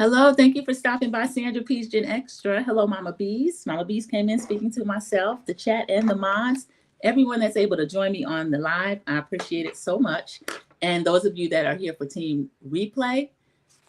Hello, thank you for stopping by Sandra P's Gen Xtra. Hello, Mama Bees. Mama Bees came in speaking to myself, the chat, and the mods. Everyone that's able to join me on the live, I appreciate it so much. And those of you that are here for Team Replay,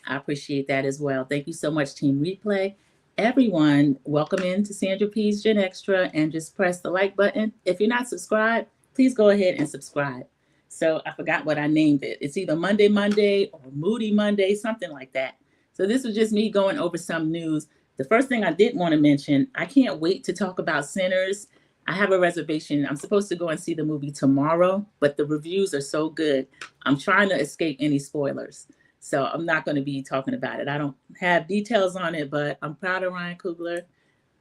I appreciate that as well. Thank you so much, Team Replay. Everyone, welcome into Sandra P's Gen Xtra and just press the like button. If you're not subscribed, please go ahead and subscribe. So I forgot what I named it. It's either Monday Monday or Moody Monday, something like that. So this was just me going over some news. The first thing I did want to mention, I can't wait to talk about Sinners. I have a reservation. I'm supposed to go and see the movie tomorrow, but the reviews are so good. I'm trying to escape any spoilers. So I'm not going to be talking about it. I don't have details on it, but I'm proud of Ryan Coogler.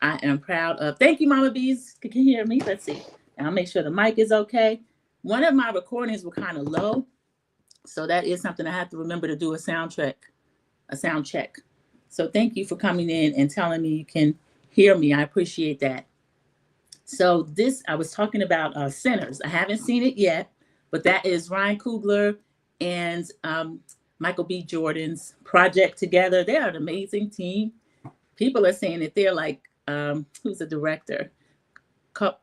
I am proud of, thank you, Mama Bees. Can you hear me? Let's see. I'll make sure the mic is okay. One of my recordings were kind of low. So that is something I have to remember to do a sound check. So thank you for coming in and telling me you can hear me. I appreciate that. So I was talking about Sinners. I haven't seen it yet, but that is Ryan Coogler and Michael B. Jordan's project together. They are an amazing team. People are saying that they're like, who's the director?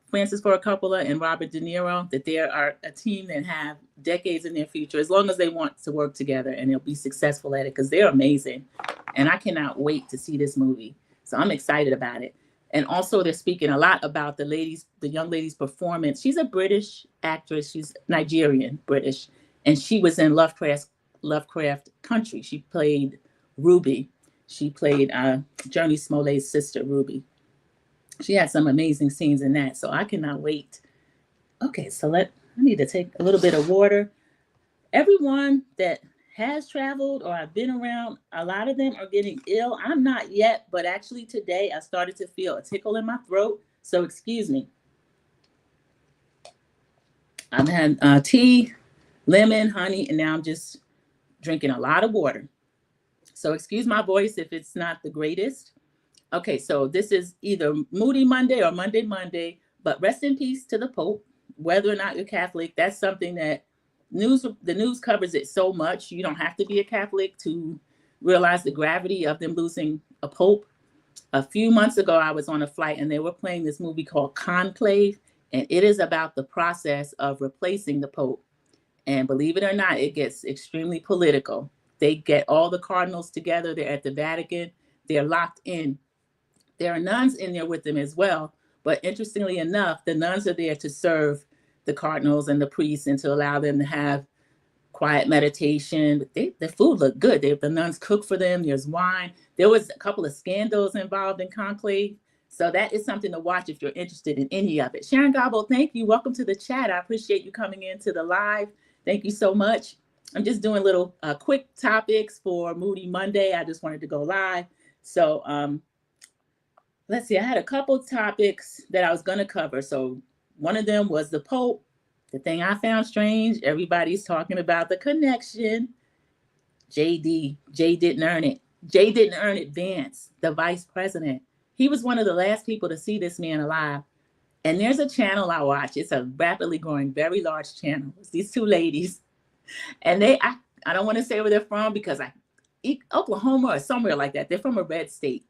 Francis Ford Coppola and Robert De Niro, that they are a team that have decades in their future, as long as they want to work together, and they'll be successful at it because they're amazing. And I cannot wait to see this movie. So I'm excited about it. And also they're speaking a lot about the young lady's performance. She's a British actress. She's Nigerian, British. And she was in Lovecraft Country. She played Ruby. She played Journey Smollet's sister, Ruby. She had some amazing scenes in that, so I cannot wait. Okay, so I need to take a little bit of water. Everyone that has traveled or I've been around, a lot of them are getting ill. I'm not yet, but actually today I started to feel a tickle in my throat, so excuse me. I've had tea, lemon, honey, and now I'm just drinking a lot of water. So excuse my voice if it's not the greatest. Okay, so this is either Moody Monday or Monday Monday, but rest in peace to the Pope. Whether or not you're Catholic, that's something that the news covers it so much. You don't have to be a Catholic to realize the gravity of them losing a Pope. A few months ago, I was on a flight and they were playing this movie called Conclave, and it is about the process of replacing the Pope. And believe it or not, it gets extremely political. They get all the cardinals together. They're at the Vatican. They're locked in. There are nuns in there with them as well. But interestingly enough, the nuns are there to serve the cardinals and the priests and to allow them to have quiet meditation. The food looked good. The nuns cook for them. There's wine. There was a couple of scandals involved in Conclave. So that is something to watch if you're interested in any of it. Sharon Gobble, thank you. Welcome to the chat. I appreciate you coming into the live. Thank you so much. I'm just doing little quick topics for Moody Monday. I just wanted to go live. So let's see, I had a couple topics that I was going to cover. So one of them was the Pope. The thing I found strange, everybody's talking about the connection. Jay didn't earn it. Jay didn't earn it. Vance, the vice president. He was one of the last people to see this man alive. And there's a channel I watch. It's a rapidly growing, very large channel. It's these two ladies. And I don't want to say where they're from because Oklahoma or somewhere like that. They're from a red state.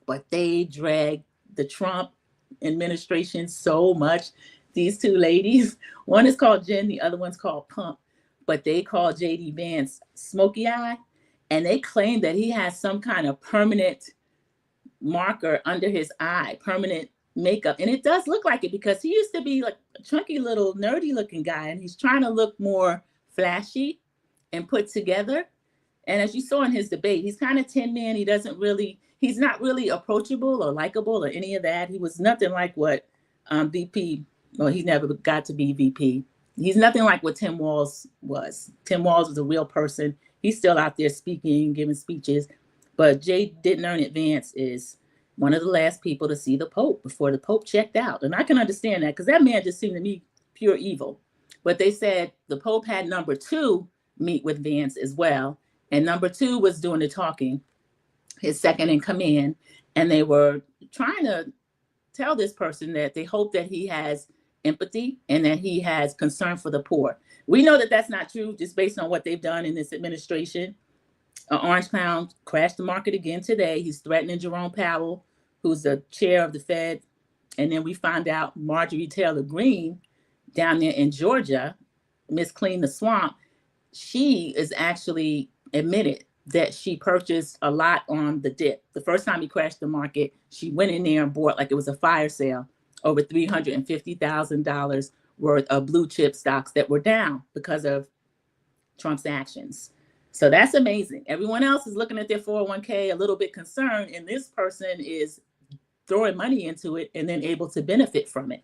But they drag the Trump administration so much. These two ladies, one is called Jen, the other one's called Pump, but they call JD Vance Smoky Eye, and they claim that he has some kind of permanent marker under his eye, permanent makeup. And it does look like it because he used to be like a chunky little nerdy looking guy, and he's trying to look more flashy and put together. And as you saw in his debate, he's kind of tin man. He's not really approachable or likable or any of that. He was nothing like what VP, well, he never got to be VP. He's nothing like what Tim Walz was. Tim Walz was a real person. He's still out there speaking, giving speeches. But Jay didn't earn it. Vance is one of the last people to see the Pope before the Pope checked out. And I can understand that because that man just seemed to me pure evil. But they said the Pope had number 2 meet with Vance as well. And number 2 was doing the talking, his second in command. And they were trying to tell this person that they hope that he has empathy and that he has concern for the poor. We know that that's not true just based on what they've done in this administration. An orange clown crashed the market again today. He's threatening Jerome Powell, who's the chair of the Fed. And then we find out Marjorie Taylor Greene down there in Georgia, Miss Clean the Swamp, she is actually admitted that she purchased a lot on the dip. The first time he crashed the market, she went in there and bought, like it was a fire sale, over $350,000 worth of blue chip stocks that were down because of Trump's actions. So that's amazing. Everyone else is looking at their 401k a little bit concerned, and this person is throwing money into it and then able to benefit from it.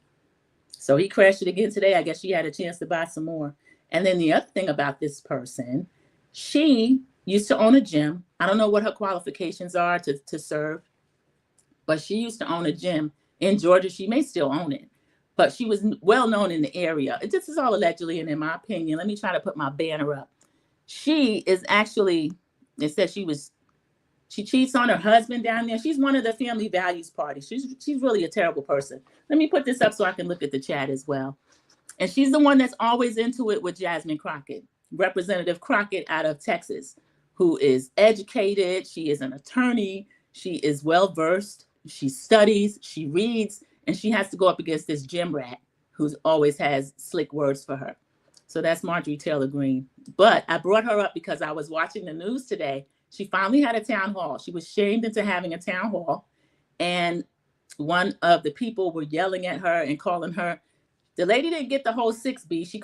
So he crashed it again today. I guess she had a chance to buy some more. And then the other thing about this person, she used to own a gym. I don't know what her qualifications are to serve, but she used to own a gym in Georgia. She may still own it, but she was well known in the area. This is all allegedly, and in my opinion, let me try to put my banner up. She is actually, it says she cheats on her husband down there. She's one of the family values party. She's really a terrible person. Let me put this up so I can look at the chat as well. And she's the one that's always into it with Jasmine Crockett, Representative Crockett out of Texas, who is educated. She is an attorney. She is well versed. She studies, she reads, and she has to go up against this gym rat who always has slick words for her. So that's Marjorie Taylor Greene. But I brought her up because I was watching the news today. She finally had a town hall. She was shamed into having a town hall. And one of the people were yelling at her and calling her, the lady didn't get the whole 6B. She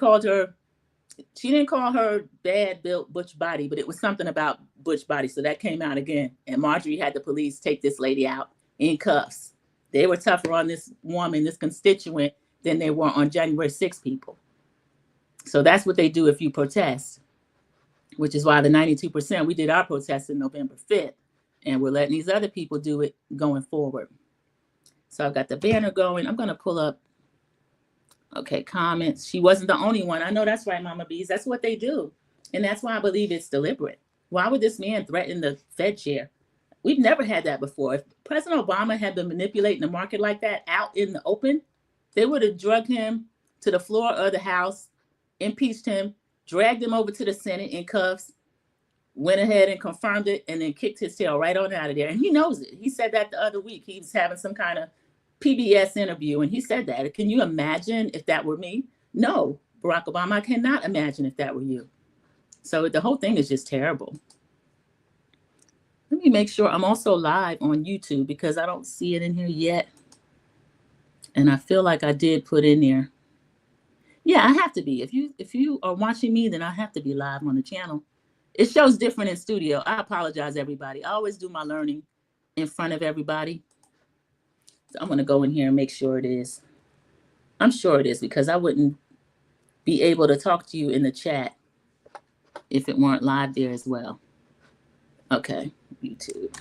didn't call her bad built butch body, but it was something about butch body. So that came out again. And Marjorie had the police take this lady out in cuffs. They were tougher on this woman, this constituent, than they were on January 6 people. So that's what they do if you protest, which is why the 92%, we did our protest in November 5th, and we're letting these other people do it going forward. So I've got the banner going. I'm going to pull up, okay, comments. She wasn't the only one. I know that's right, Mama Bees. That's what they do. And that's why I believe it's deliberate. Why would this man threaten the Fed chair? We've never had that before. If President Obama had been manipulating the market like that out in the open, they would have drugged him to the floor of the House, impeached him, dragged him over to the Senate in cuffs, went ahead and confirmed it, and then kicked his tail right on out of there. And he knows it. He said that the other week. He was having some kind of PBS interview, and he said that. Can you imagine if that were me? No, Barack Obama, I cannot imagine if that were you. So the whole thing is just terrible. Let me make sure I'm also live on YouTube because I don't see it in here yet. And I feel like I did put in there. Yeah, I have to be. If you are watching me, then I have to be live on the channel. It shows different in studio. I apologize, everybody. I always do my learning in front of everybody. So I'm going to go in here and make sure it is. I'm sure it is because I wouldn't be able to talk to you in the chat if it weren't live there as well. Okay, YouTube.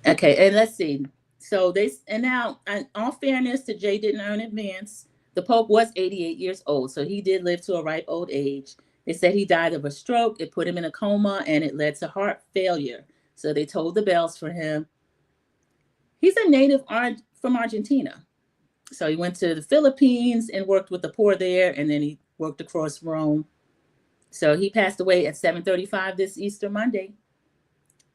Okay, and let's see. So now, in all fairness to Jay didn't earn advance, the Pope was 88 years old, so he did live to a ripe old age. They said he died of a stroke. It put him in a coma, and it led to heart failure. So they tolled the bells for him. He's a native from Argentina. So he went to the Philippines and worked with the poor there, and then he worked across Rome. So he passed away at 7:35 this Easter Monday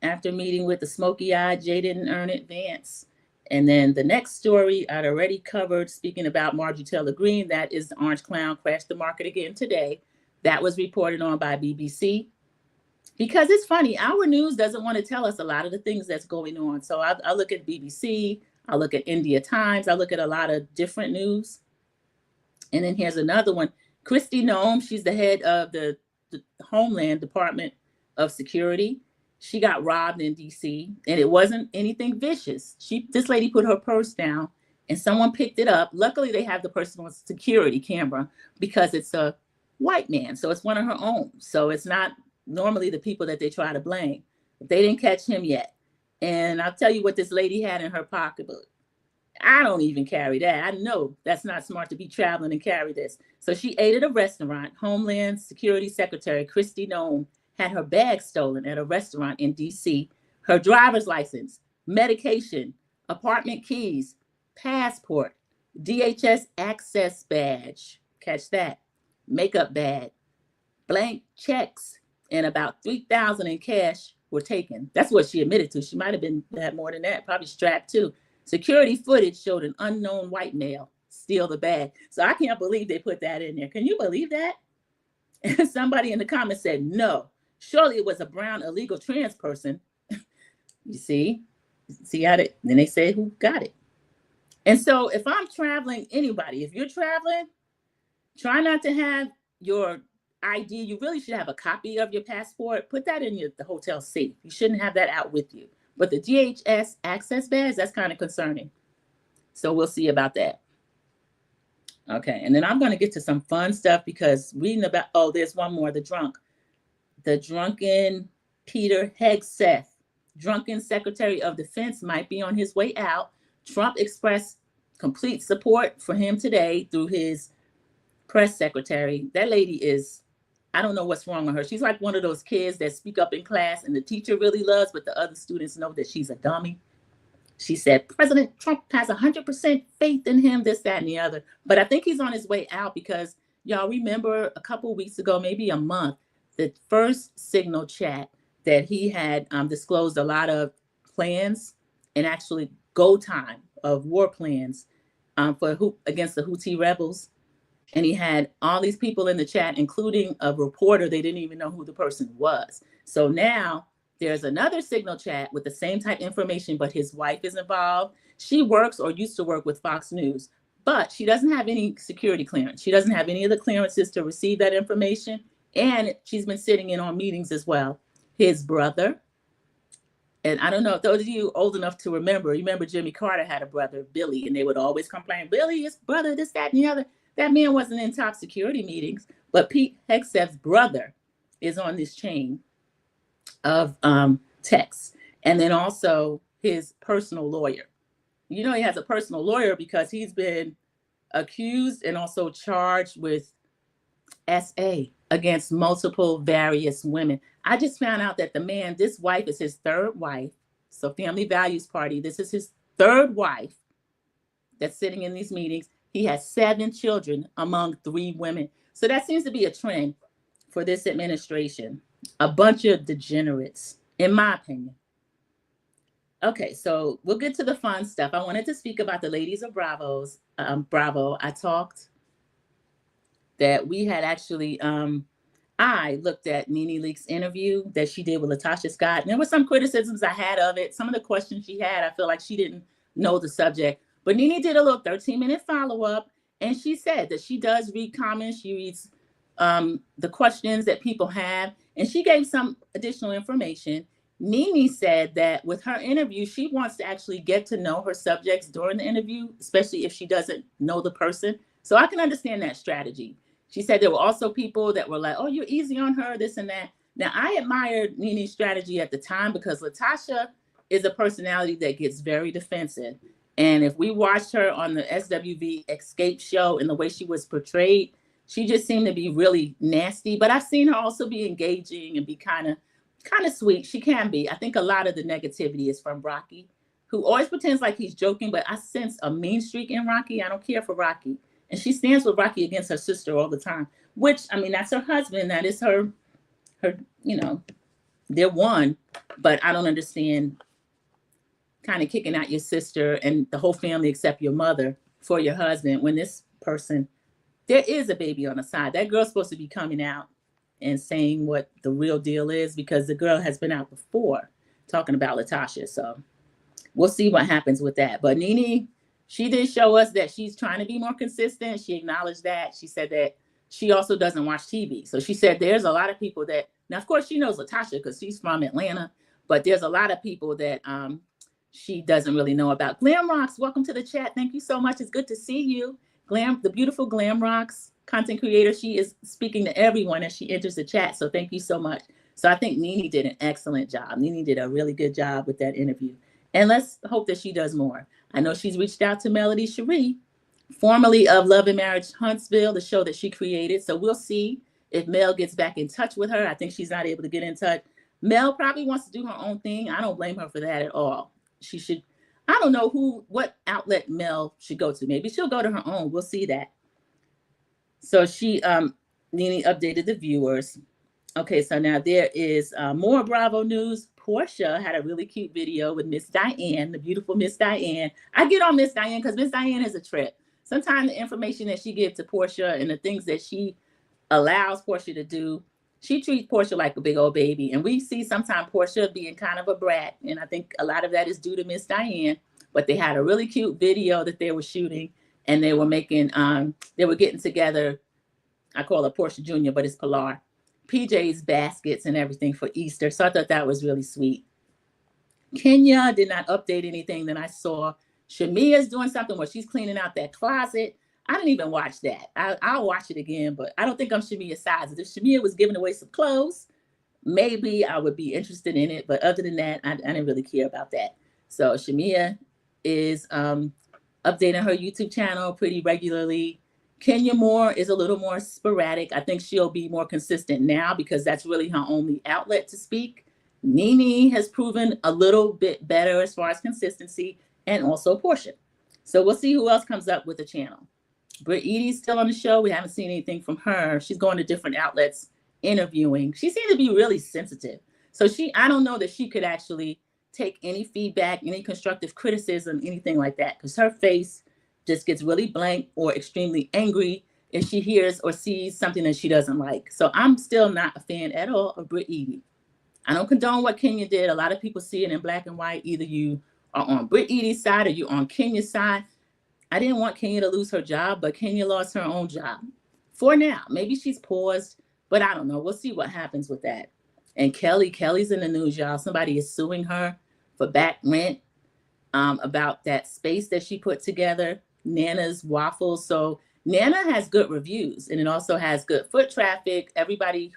after meeting with the smoky-eyed Jay didn't earn it Vance. And then the next story I'd already covered, speaking about Marjorie Taylor Greene, that is the orange clown crashed the market again today. That was reported on by BBC. Because it's funny, our news doesn't want to tell us a lot of the things that's going on. So I look at BBC, I look at India Times, I look at a lot of different news. And then here's another one. Kristi Noem, she's the head of the Homeland Department of Security. She got robbed in DC, and it wasn't anything vicious. This lady put her purse down, and someone picked it up. Luckily, they have the personal security camera because it's a white man, so it's one of her own. So it's not normally the people that they try to blame. But they didn't catch him yet. And I'll tell you what this lady had in her pocketbook. I don't even carry that. I know that's not smart to be traveling and carry this. So she ate at a restaurant. Homeland Security Secretary Kristi Noem had her bag stolen at a restaurant in DC, her driver's license, medication, apartment keys, passport, DHS access badge, catch that, makeup bag, blank checks, and about 3,000 in cash were taken. That's what she admitted to. She might have been had more than that, probably strapped too. Security footage showed an unknown white male steal the bag. So I can't believe they put that in there. Can you believe that? And somebody in the comments said, no, surely it was a brown illegal trans person. You see how then they said who got it. And so if I'm traveling, anybody, if you're traveling, try not to have your ID. You really should have a copy of your passport. Put that in the hotel safe. You shouldn't have that out with you. But the DHS access badge, that's kind of concerning. So we'll see about that. Okay, and then I'm going to get to some fun stuff because reading about, oh, there's one more, the drunken Peter Hegseth, drunken Secretary of Defense, might be on his way out. Trump expressed complete support for him today through his press secretary. That lady is, I don't know what's wrong with her. She's like one of those kids that speak up in class and the teacher really loves, but the other students know that she's a dummy. She said, President Trump has 100% faith in him, this, that, and the other. But I think he's on his way out because y'all remember a couple of weeks ago, maybe a month, the first Signal chat that he had disclosed a lot of plans and actually go time of war plans against the Houthi rebels. And he had all these people in the chat, including a reporter. They didn't even know who the person was. So now there's another Signal chat with the same type information, but his wife is involved. She works or used to work with Fox News, but she doesn't have any security clearance. She doesn't have any of the clearances to receive that information. And she's been sitting in on meetings as well. His brother, and I don't know if those of you old enough to remember Jimmy Carter had a brother, Billy, and they would always complain, Billy, his brother, this, that, and the other. That man wasn't in top security meetings, but Pete Hegseth's brother is on this chain of texts. And then also his personal lawyer. You know, he has a personal lawyer because he's been accused and also charged with SA against multiple various women. I just found out that the man, this wife is his third wife. So Family Values Party, this is his third wife that's sitting in these meetings. He has 7 children among 3 women. So that seems to be a trend for this administration. A bunch of degenerates, in my opinion. Okay, so we'll get to the fun stuff. I wanted to speak about the ladies of Bravo. I talked that we had actually, I looked at Nene Leakes' interview that she did with Latasha Scott. And there were some criticisms I had of it. Some of the questions she had, I feel like she didn't know the subject. But Nene did a little 13-minute follow-up, and she said that she does read comments. She reads the questions that people have, and she gave some additional information. Nene said that with her interview, she wants to actually get to know her subjects during the interview, especially if she doesn't know the person. So I can understand that strategy. She said there were also people that were like, oh, you're easy on her, this and that. Now, I admired Nene's strategy at the time because Latasha is a personality that gets very defensive. And if we watched her on the SWV Escape show and the way she was portrayed, she just seemed to be really nasty. But I've seen her also be engaging and be kind of sweet. She can be. I think a lot of the negativity is from Rocky, who always pretends like he's joking, but I sense a mean streak in Rocky. I don't care for Rocky. And she stands with Rocky against her sister all the time, which, I mean, that's her husband. That is her, you know, they're one, but I don't understand kind of kicking out your sister and the whole family except your mother for your husband when this person, there is a baby on the side. That girl's supposed to be coming out and saying what the real deal is because the girl has been out before talking about Latasha. So we'll see what happens with that. But Nene, she did show us that she's trying to be more consistent. She acknowledged that. She said that she also doesn't watch TV. So she said there's a lot of people that, now of course she knows Latasha because she's from Atlanta, but there's a lot of people that she doesn't really know about. Glam Rocks, welcome to the chat. Thank you so much. It's good to see you. The beautiful Glam Rocks content creator. She is speaking to everyone as she enters the chat. So thank you so much. So I think Nene did an excellent job. Nene did a really good job with that interview. And let's hope that she does more. I know she's reached out to Melody Cherie, formerly of Love and Marriage Huntsville, the show that she created. So we'll see if Mel gets back in touch with her. I think she's not able to get in touch. Mel probably wants to do her own thing. I don't blame her for that at all. She should, I don't know what outlet Mel should go to. Maybe she'll go to her own. We'll see that. So she, Nene updated the viewers. Okay, so now there is more Bravo news. Portia had a really cute video with Miss Diane, the beautiful Miss Diane. I get on Miss Diane because Miss Diane is a trip. Sometimes the information that she gives to Portia and the things that she allows Portia to do, she treats Portia like a big old baby. And we see sometimes Portia being kind of a brat. And I think a lot of that is due to Miss Diane. But they had a really cute video that they were shooting, and they were making, they were getting together. I call her Portia Jr., but it's Pilar. PJ's baskets and everything for Easter. So I thought that was really sweet. Kenya did not update anything that I saw. Shamia's doing something where she's cleaning out that closet. I didn't even watch that. I'll watch it again, but I don't think I'm Shamia's size. If Shamia was giving away some clothes, maybe I would be interested in it. But other than that, I didn't really care about that. So Shamia is updating her YouTube channel pretty regularly. Kenya Moore is a little more sporadic. I think she'll be more consistent now because that's really her only outlet to speak. Nene has proven a little bit better as far as consistency, and also Portia. So we'll see who else comes up with the channel. Britt Edie's still on the show. We haven't seen anything from her. She's going to different outlets interviewing. She seemed to be really sensitive. So I don't know that she could actually take any feedback, any constructive criticism, anything like that, because her face just gets really blank or extremely angry if she hears or sees something that she doesn't like. So I'm still not a fan at all of Britt Edie. I don't condone what Kenya did. A lot of people see it in black and white. Either you are on Britt Edie's side or you're on Kenya's side. I didn't want Kenya to lose her job, but Kenya lost her own job. For now, maybe she's paused, but I don't know. We'll see what happens with that. And Kelly's in the news, y'all. Somebody is suing her for back rent about that space that she put together. Nana's Waffles. So Nana has good reviews, and it also has good foot traffic. Everybody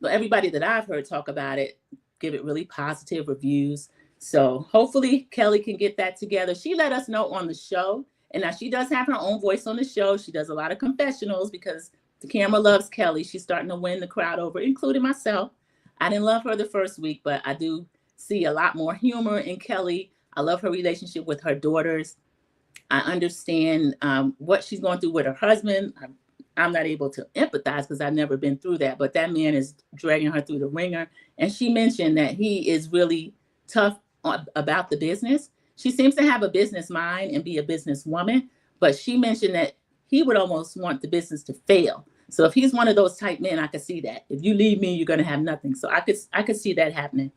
that I've heard talk about it give it really positive reviews. So hopefully Kelly can get that together. She let us know on the show, and now she does have her own voice on the show. She does a lot of confessionals because the camera loves Kelly. She's starting to win the crowd over, including myself. I didn't love her the first week, but I do see a lot more humor in Kelly. I love her relationship with her daughters. I understand what she's going through with her husband. I'm not able to empathize because I've never been through that, but that man is dragging her through the ringer. And she mentioned that he is really tough about the business. She seems to have a business mind and be a businesswoman, but she mentioned that he would almost want the business to fail. So if he's one of those type men, I could see that. If you leave me, you're going to have nothing. So I could see that happening.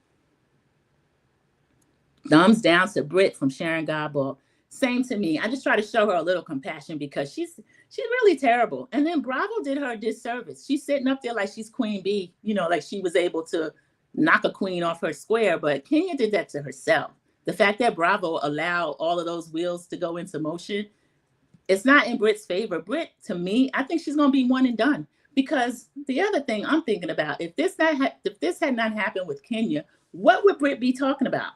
Thumbs down to Britt from Sharon Godball. Same to me. I just try to show her a little compassion because she's really terrible. And then Bravo did her a disservice. She's sitting up there like she's Queen Bee, like she was able to knock a queen off her square. But Kenya did that to herself. The fact that Bravo allowed all of those wheels to go into motion, it's not in Britt's favor. Britt, to me, I think she's going to be one and done. Because the other thing I'm thinking about, if this had not happened with Kenya, what would Britt be talking about?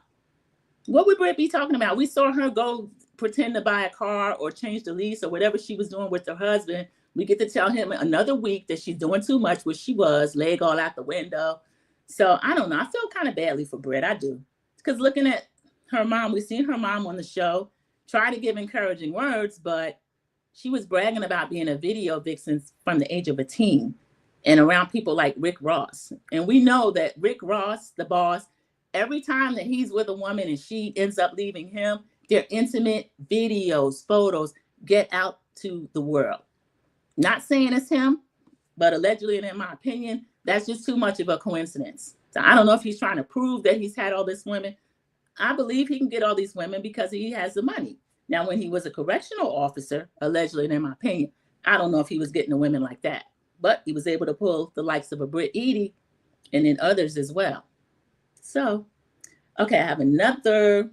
What would Britt be talking about? We saw her go pretend to buy a car or change the lease or whatever she was doing with her husband. We get to tell him another week that she's doing too much, which she was, leg all out the window. So I don't know. I feel kind of badly for Britt. I do. Because looking at her mom, we've seen her mom on the show try to give encouraging words, but she was bragging about being a video vixen from the age of a teen and around people like Rick Ross. And we know that Rick Ross, the boss, every time that he's with a woman and she ends up leaving him, their intimate videos, photos get out to the world. Not saying it's him, but allegedly, and in my opinion, that's just too much of a coincidence. So I don't know if he's trying to prove that he's had all these women. I believe he can get all these women because he has the money. Now, when he was a correctional officer, allegedly, and in my opinion, I don't know if he was getting the women like that, but he was able to pull the likes of a Britt Edie and then others as well. So, okay, I have another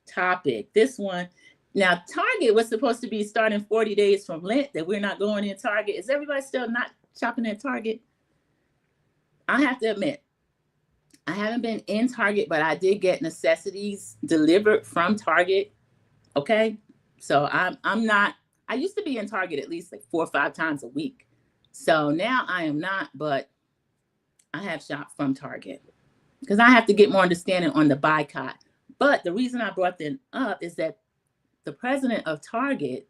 topic. This one, now Target was supposed to be starting 40 days from Lent, that we're not going in Target. Is everybody still not shopping at Target? I have to admit, I haven't been in Target, but I did get necessities delivered from Target. Okay, so I'm not, I used to be in Target at least like 4 or 5 times a week. So now I am not, but I have shopped from Target because I have to get more understanding on the boycott. But the reason I brought them up is that the president of Target,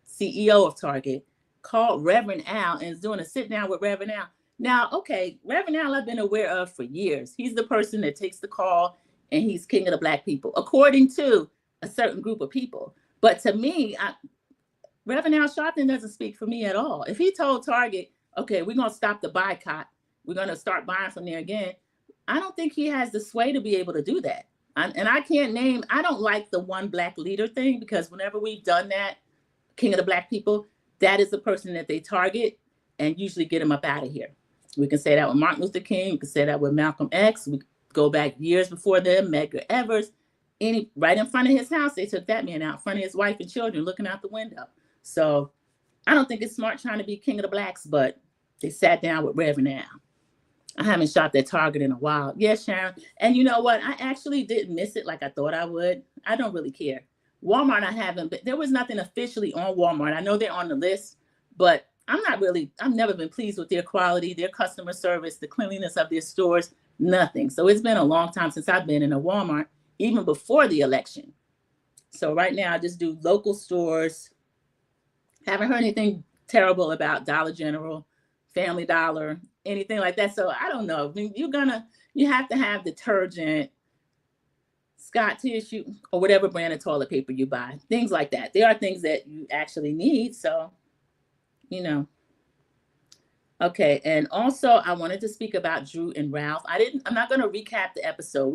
CEO of Target, called Reverend Al and is doing a sit down with Reverend Al. Now, okay, Reverend Al I've been aware of for years. He's the person that takes the call and he's king of the black people, according to a certain group of people. But to me, Reverend Al Sharpton doesn't speak for me at all. If he told Target, okay, we're going to stop the boycott, we're going to start buying from there again, I don't think he has the sway to be able to do that. And I can't name, I don't like the one black leader thing, because whenever we've done that, king of the black people, that is the person that they target and usually get him up out of here. We can say that with Martin Luther King. We can say that with Malcolm X. We go back years before them, Medgar Evers. Right in front of his house, they took that man out in front of his wife and children looking out the window. So I don't think it's smart trying to be king of the blacks, but they sat down with Reverend Al. I haven't shopped at Target in a while. Yes, Sharon. And you know what? I actually didn't miss it like I thought I would. I don't really care. Walmart, I haven't, but there was nothing officially on Walmart. I know they're on the list, but I've never been pleased with their quality, their customer service, the cleanliness of their stores, nothing. So it's been a long time since I've been in a Walmart, even before the election. So right now I just do local stores. Haven't heard anything terrible about Dollar General, Family Dollar, anything like that. So I don't know. I mean, you have to have detergent, Scott tissue, or whatever brand of toilet paper you buy, things like that. There are things that you actually need. So, Okay. And also I wanted to speak about Drew and Ralph. I'm not going to recap the episode.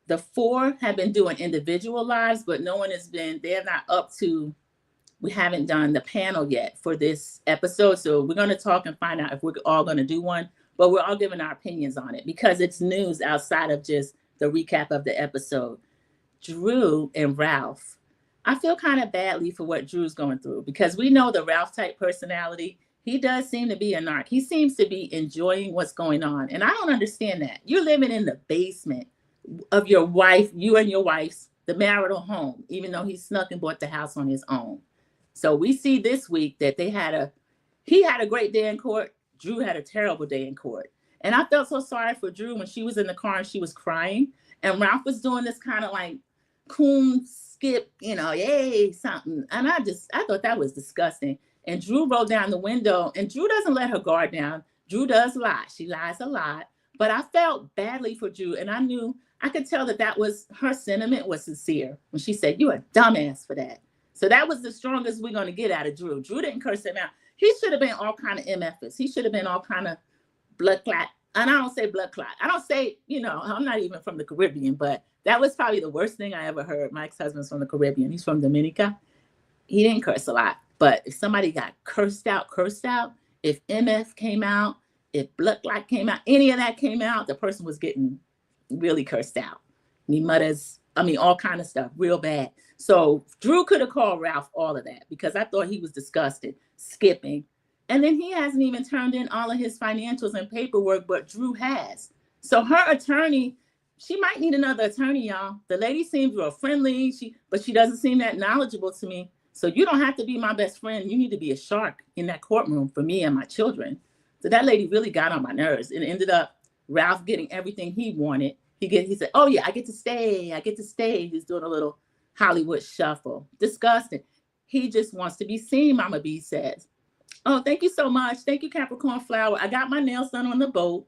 The four have been doing individual lives, but they're not up to, we haven't done the panel yet for this episode. So we're going to talk and find out if we're all going to do one, but we're all giving our opinions on it because it's news outside of just the recap of the episode. Drew and Ralph. I feel kind of badly for what Drew's going through, because we know the Ralph type personality. He does seem to be a narc. He seems to be enjoying what's going on. And I don't understand that. You're living in the basement of your wife, you and your wife's, the marital home, even though he snuck and bought the house on his own. So we see this week that he had a great day in court. Drew had a terrible day in court. And I felt so sorry for Drew when she was in the car and she was crying. And Ralph was doing this kind of like coon skip, yay, something. And I thought that was disgusting. And Drew rolled down the window, and Drew doesn't let her guard down. Drew does lie. She lies a lot. But I felt badly for Drew. And I could tell that was her sentiment was sincere when she said, "You're a dumbass for that." So that was the strongest we're going to get out of Drew. Drew didn't curse him out. He should have been all kind of MFers. He should have been all kind of blood clot. And I don't say blood clot. I don't say, I'm not even from the Caribbean, but that was probably the worst thing I ever heard. My ex-husband's from the Caribbean. He's from Dominica. He didn't curse a lot. But if somebody got cursed out, if MF came out, if blood clot came out, any of that came out, the person was getting really cursed out. All kind of stuff, real bad. So Drew could have called Ralph all of that, because I thought he was disgusted, skipping. And then he hasn't even turned in all of his financials and paperwork, but Drew has. So her attorney, she might need another attorney, y'all. The lady seems real friendly, but she doesn't seem that knowledgeable to me. So you don't have to be my best friend. You need to be a shark in that courtroom for me and my children. So that lady really got on my nerves. It ended up Ralph getting everything he wanted. He said, "Oh yeah, I get to stay. He's doing a little Hollywood shuffle. Disgusting. He just wants to be seen, Mama B says. Oh, thank you so much. Thank you, Capricorn Flower. I got my nails done on the boat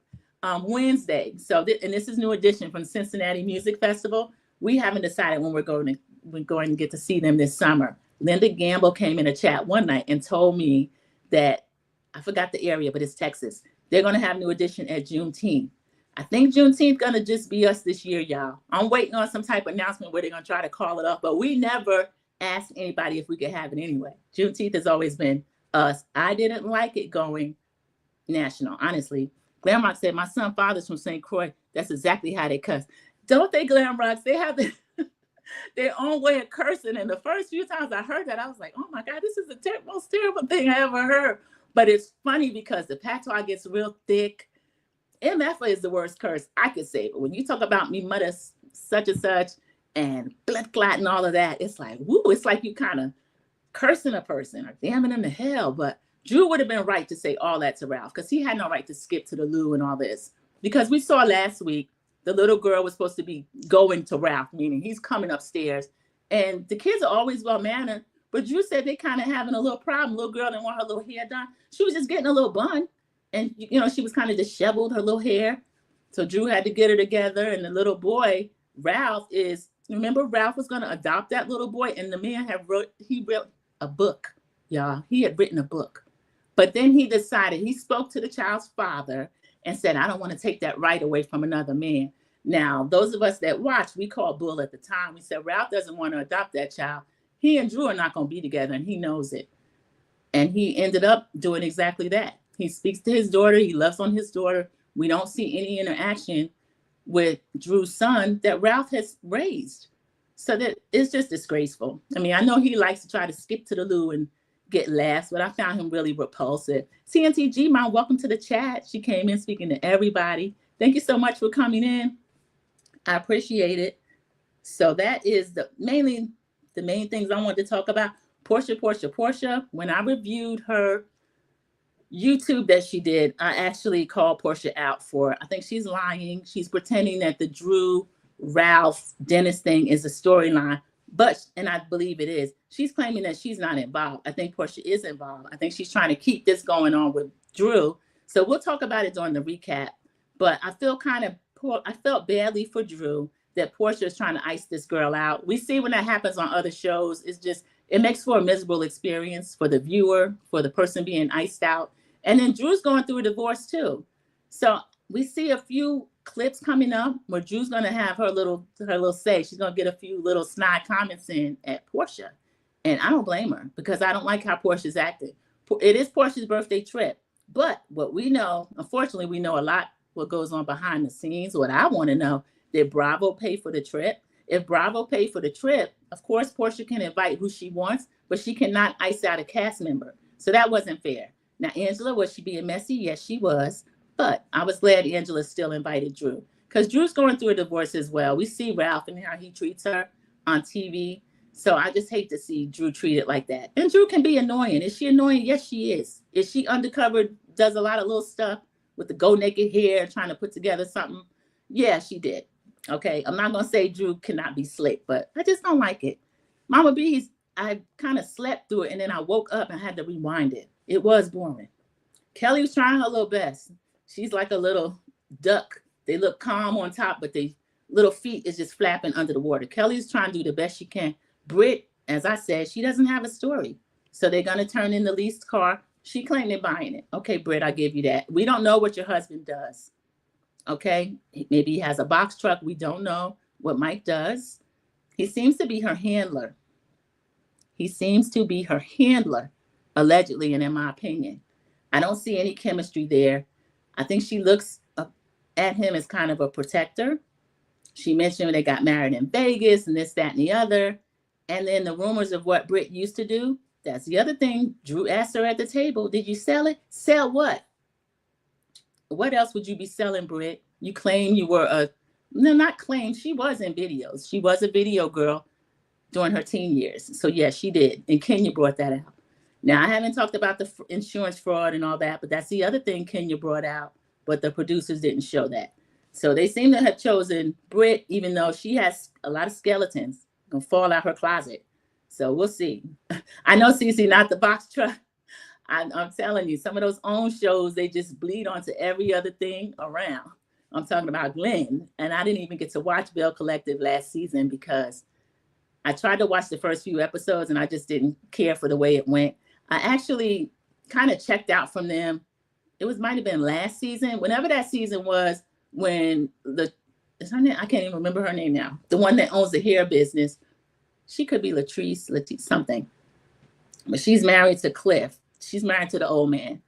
Wednesday. So, and this is new edition from Cincinnati Music Festival. We haven't decided when we're going to get to see them this summer. Linda Gamble came in a chat one night and told me that, I forgot the area, but it's Texas. They're going to have new edition at Juneteenth. I think Juneteenth going to just be us this year, y'all. I'm waiting on some type of announcement where they're going to try to call it up, but we never asked anybody if we could have it anyway. Juneteenth has always been us. I didn't like it going national, honestly. Glamrock said, my son father's from St. Croix. That's exactly how they cuss. Don't they, Glamrocks? They have their own way of cursing. And the first few times I heard that, I was like, oh my God, this is the most terrible thing I ever heard. But it's funny because the patois gets real thick. MF is the worst curse I could say. But when you talk about me mother such and such and blood clot and all of that, it's like, woo, it's like you kind of cursing a person or damning them to hell. But Drew would have been right to say all that to Ralph, because he had no right to skip to the loo and all this. Because we saw last week, the little girl was supposed to be going to Ralph, meaning he's coming upstairs. And the kids are always well-mannered. But Drew said they kind of having a little problem. Little girl didn't want her little hair done. She was just getting a little bun. and she was kind of disheveled, her little hair. So Drew had to get her together. And the little boy, Ralph, remember Ralph was going to adopt that little boy, and the man wrote a book, y'all. He had written a book. But then he spoke to the child's father and said, I don't want to take that right away from another man. Now, those of us that watched, we called bull at the time. We said, Ralph doesn't want to adopt that child. He and Drew are not going to be together, and he knows it. And he ended up doing exactly that. He speaks to his daughter. He loves on his daughter. We don't see any interaction with Drew's son that Ralph has raised. So that it's just disgraceful. I mean, I know he likes to try to skip to the loo and get laughs, but I found him really repulsive. CNTG Mom, welcome to the chat. She came in speaking to everybody. Thank you so much for coming in. I appreciate it. So that is the main things I wanted to talk about. Portia. When I reviewed her YouTube that she did, I actually called Portia out for, I think she's lying. She's pretending that the Drew, Ralph, Dennis thing is a storyline, and I believe it is. She's claiming that she's not involved. I think Portia is involved. I think she's trying to keep this going on with Drew. So we'll talk about it during the recap. But I felt badly for Drew that Portia is trying to ice this girl out. We see when that happens on other shows, it makes for a miserable experience for the viewer, for the person being iced out. And then Drew's going through a divorce too. So we see a few clips coming up where Drew's going to have her little say. She's going to get a few little snide comments in at Portia. And I don't blame her, because I don't like how Portia's acting. It is Portia's birthday trip. But what we know, unfortunately, we know a lot what goes on behind the scenes. What I want to know, did Bravo pay for the trip? If Bravo paid for the trip, of course, Portia can invite who she wants, but she cannot ice out a cast member. So that wasn't fair. Now, Angela, was she being messy? Yes, she was. But I was glad Angela still invited Drew, because Drew's going through a divorce as well. We see Ralph and how he treats her on TV. So I just hate to see Drew treated like that. And Drew can be annoying. Is she annoying? Yes, she is. Is she undercover, does a lot of little stuff with the go naked hair, trying to put together something? Yeah, she did. Okay, I'm not going to say Drew cannot be slick, but I just don't like it. Mama B's, I kind of slept through it, and then I woke up and had to rewind it. It was boring. Kelly was trying her little best. She's like a little duck. They look calm on top, but they little feet is just flapping under the water. Kelly's trying to do the best she can. Britt, as I said, she doesn't have a story. So they're going to turn in the leased car. She claimed they're buying it. Okay, Britt, I give you that. We don't know what your husband does. Okay, maybe he has a box truck. We don't know what Mike does. He seems to be her handler. Allegedly, and in my opinion. I don't see any chemistry there. I think she looks at him as kind of a protector. She mentioned they got married in Vegas and this, that, and the other. And then the rumors of what Britt used to do. That's the other thing. Drew asked her at the table, did you sell it? Sell what? What else would you be selling, Britt? You claim you were not claim, she was in videos. She was a video girl during her teen years. So yes, she did. And Kenya brought that out. Now, I haven't talked about the insurance fraud and all that, but that's the other thing Kenya brought out, but the producers didn't show that. So they seem to have chosen Britt, even though she has a lot of skeletons gonna fall out her closet. So we'll see. I know, Cece, not the box truck. I'm telling you, some of those own shows, they just bleed onto every other thing around. I'm talking about Glenn. And I didn't even get to watch Bell Collective last season because I tried to watch the first few episodes and I just didn't care for the way it went. I actually kind of checked out from them. Might have been last season, whenever that season was, when is her name? I can't even remember her name now. The one that owns the hair business. She could be Latrice something. But she's married to Cliff. She's married to the old man.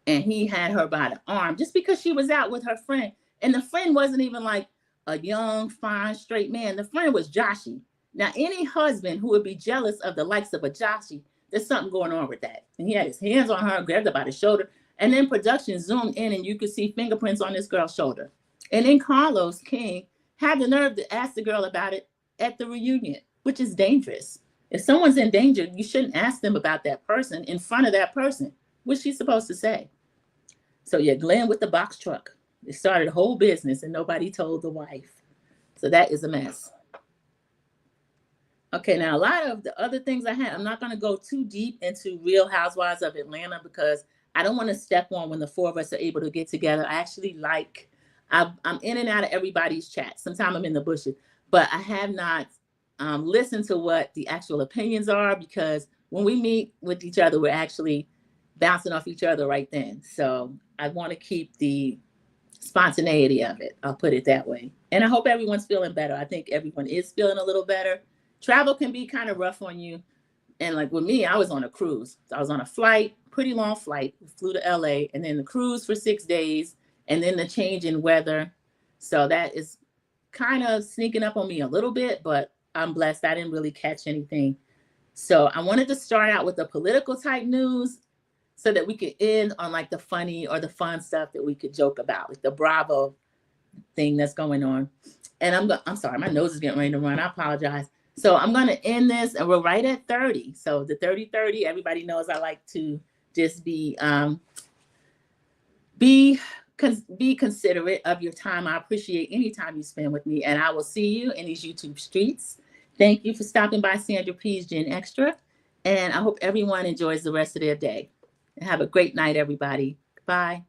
And he had her by the arm just because she was out with her friend. And the friend wasn't even like a young, fine, straight man. The friend was Joshy. Now, any husband who would be jealous of the likes of a Joshy, there's something going on with that. And he had his hands on her, grabbed her by the shoulder. And then production zoomed in and you could see fingerprints on this girl's shoulder. And then Carlos King had the nerve to ask the girl about it at the reunion, which is dangerous. If someone's in danger, you shouldn't ask them about that person in front of that person. What's she supposed to say? So yeah, Glenn with the box truck. They started a whole business and nobody told the wife. So that is a mess. Okay, now a lot of the other things I'm not going to go too deep into Real Housewives of Atlanta because I don't want to step on when the four of us are able to get together. I actually like, I'm in and out of everybody's chat. Sometimes I'm in the bushes, but I have not listened to what the actual opinions are, because when we meet with each other, we're actually bouncing off each other right then. So I want to keep the spontaneity of it. I'll put it that way. And I hope everyone's feeling better. I think everyone is feeling a little better. Travel can be kind of rough on you. And like with me, I was on a cruise. So I was on a flight, pretty long flight. We flew to LA, and then the cruise for 6 days, and then the change in weather. So that is kind of sneaking up on me a little bit, but I'm blessed. I didn't really catch anything. So I wanted to start out with the political type news so that we could end on like the funny or the fun stuff that we could joke about, like the Bravo thing that's going on. And I'm sorry, my nose is getting ready to run. I apologize. So I'm going to end this, and we're right at 30. So the 30-30, everybody knows I like to just be considerate of your time. I appreciate any time you spend with me, and I will see you in these YouTube streets. Thank you for stopping by Sandra P's Gen Xtra, and I hope everyone enjoys the rest of their day. And have a great night, everybody. Bye.